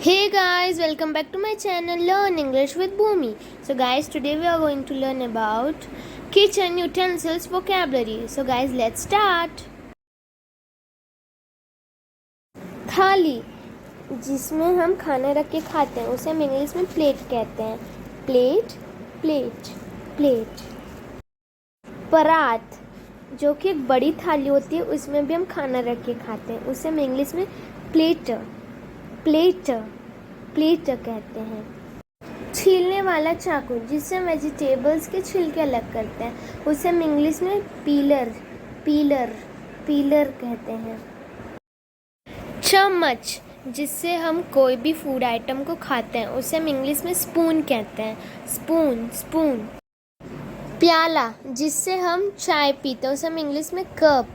Hey guys, welcome back to my channel Learn English with Bhumi. So guys, today we are going to learn about kitchen utensils vocabulary. So guys, let's start. थाली, जिसमें हम खाना रख के खाते हैं, उसे हम इंग्लिश में प्लेट कहते हैं. Plate, plate, plate. परात, जो कि एक बड़ी थाली होती है, उसमें भी हम खाना रख के खाते हैं, उसे हम इंग्लिश में प्लेटर, प्लेटर, प्लेटर कहते हैं. छीलने वाला चाकू, जिससे हम वेजिटेबल्स के छिलके अलग करते हैं, उसे हम इंग्लिश में पीलर, पीलर, पीलर कहते हैं. चम्मच, जिससे हम कोई भी फूड आइटम को खाते हैं, उसे हम इंग्लिश में स्पून कहते हैं. Spoon, spoon. प्याला, जिससे हम चाय पीते हैं, उसे हम इंग्लिश में कप,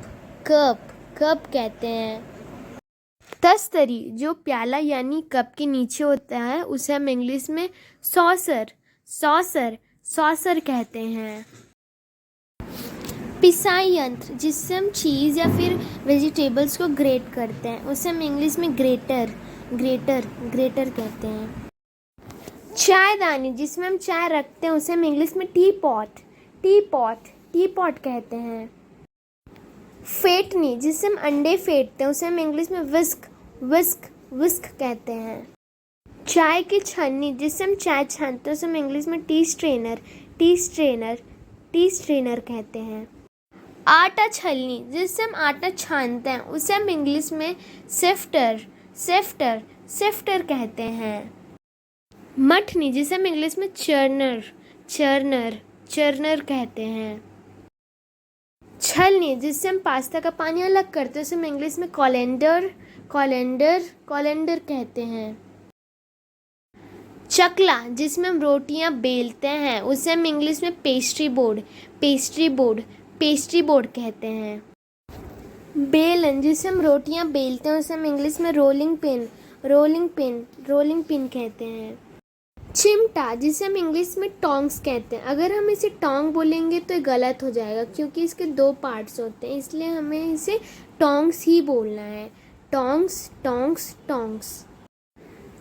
कप, कप कहते हैं. तस्तरी, जो प्याला यानी कप के नीचे होता है, उसे हम इंग्लिश में सॉसर, सॉसर, सॉसर कहते हैं. पिसाई यंत्र, जिससे हम चीज़ या फिर वेजिटेबल्स को ग्रेट करते हैं, उसे हम इंग्लिश में ग्रेटर, ग्रेटर, ग्रेटर कहते हैं. चायदानी, जिसमें हम चाय रखते हैं, उसे हम इंग्लिश में T pot, T pot, T pot कहते हैं. फेंटनी, जिससे हम अंडे फेंटते हैं, उसे हम इंग्लिश में विस्क, विस्क, विस्क कहते हैं. चाय की छन्नी, जिससे हम चाय छानते हैं, उसे हम इंग्लिश में T strainer, T strainer, T strainer कहते हैं. आटा छलनी, जिससे हम आटा छानते हैं, उसे हम इंग्लिश में सिफ्टर, सिफ्टर, सिफ्टर कहते हैं. मठनी, जिसे हम इंग्लिश में चर्नर, चर्नर, चर्नर कहते हैं. छलनी, जिससे हम पास्ता का पानी अलग करते हैं, उसे हम इंग्लिश में कोलेंडर, कोलेंडर, कोलेंडर कहते हैं. चकला, जिसमें हम रोटियां बेलते हैं, उसे हम इंग्लिश में pastry board, pastry board, pastry board कहते हैं. बेलन, जिससे हम रोटियां बेलते हैं, उसे हम इंग्लिश में rolling pin, rolling pin, rolling pin कहते हैं. चिमटा, जिसे हम इंग्लिश में टोंग्स कहते हैं. अगर हम इसे टोंग बोलेंगे तो ये गलत हो जाएगा, क्योंकि इसके दो पार्ट्स होते हैं, इसलिए हमें इसे टोंग्स ही बोलना है. Tongs, tongs, tongs.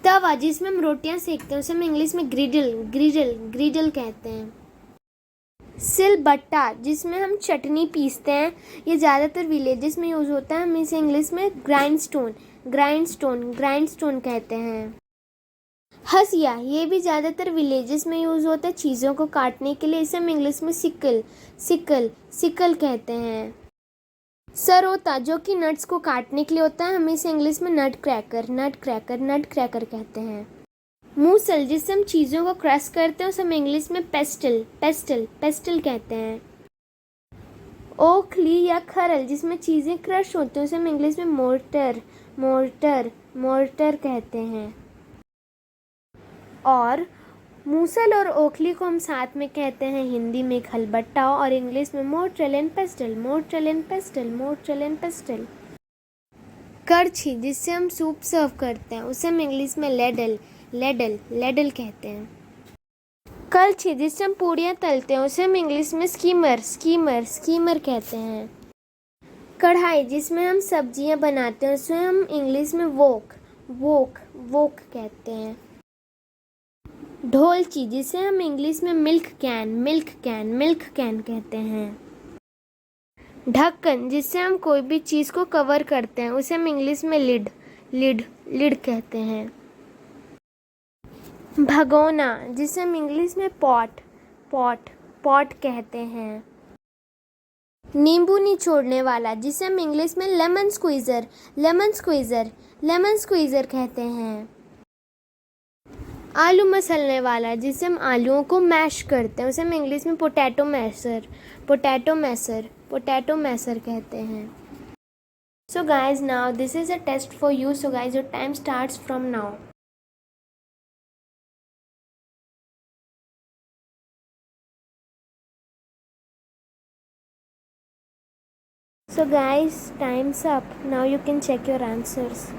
तवा, जिसमें हम रोटियां सेकते हैं, उसे हम इंग्लिश में ग्रिडल, ग्रिडल, ग्रिडल कहते हैं. सिलबट्टा, जिसमें हम चटनी पीसते हैं, ये ज़्यादातर विलेजेस में यूज़ होता है, हम इसे इंग्लिश में ग्राइंडस्टोन, ग्राइंडस्टोन, ग्राइंडस्टोन कहते हैं. हसिया, ये भी ज़्यादातर विलेजेस में यूज़ होता है चीज़ों को काटने के लिए, इसे हम इंग्लिश में सिकल, सिकल, सिकल कहते हैं. सरोता, जो कि नट्स को काटने के लिए होता है, हम इसे इंग्लिश में नट क्रैकर, नट क्रैकर, नट क्रैकर कहते हैं. मूसल, जिससे हम चीज़ों को क्रश करते हैं, उसे हम इंग्लिश में पेस्टल, पेस्टल, पेस्टल कहते हैं. ओखली या खरल, जिसमें चीज़ें क्रश होती हैं, उसे हम इंग्लिश में मोर्टर, मोर्टर, मोर्टर कहते हैं. और मूसल और ओखली को हम साथ में कहते हैं हिंदी में खलबट्टा, और इंग्लिश में mortar and pestle, mortar and pestle, mortar and pestle. करछी, जिससे हम सूप सर्व करते हैं, उसे हम इंग्लिश में लेडल, लेडल, लेडल कहते हैं. कलछी, जिससे हम पूड़ियाँ तलते हैं, उसे हम इंग्लिश में स्कीमर, स्कीमर, स्कीमर कहते हैं. कढ़ाई, जिसमें हम सब्जियाँ बनाते हैं, उसे हम इंग्लिश में वोक, वोक, वोक कहते हैं. ढोलची, जिसे हम इंग्लिश में milk can, milk can, milk can कहते हैं. ढक्कन, जिससे हम कोई भी चीज़ को कवर करते हैं, उसे हम इंग्लिश में लिड, लिड, लिड कहते हैं. भगोना, जिसे हम इंग्लिश में पॉट, पॉट, पॉट कहते हैं. नींबू निचोड़ने वाला, जिसे हम इंग्लिश में lemon squeezer, lemon squeezer, lemon squeezer कहते हैं. आलू मसलने वाला, जिससे हम आलूओं को मैश करते हैं, उसे हम इंग्लिश में potato masher, potato masher, potato masher कहते हैं. So guys, now this is a test for you. So guys, your time starts from now. So guys, time's up. Now you can check your answers.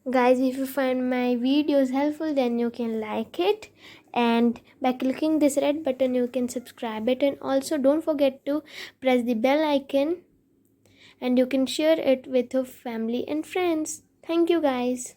Guys, if you find my videos helpful, then you can like it and by clicking this red button you can subscribe it, and also don't forget to press the bell icon, and you can share it with your family and friends. Thank you guys.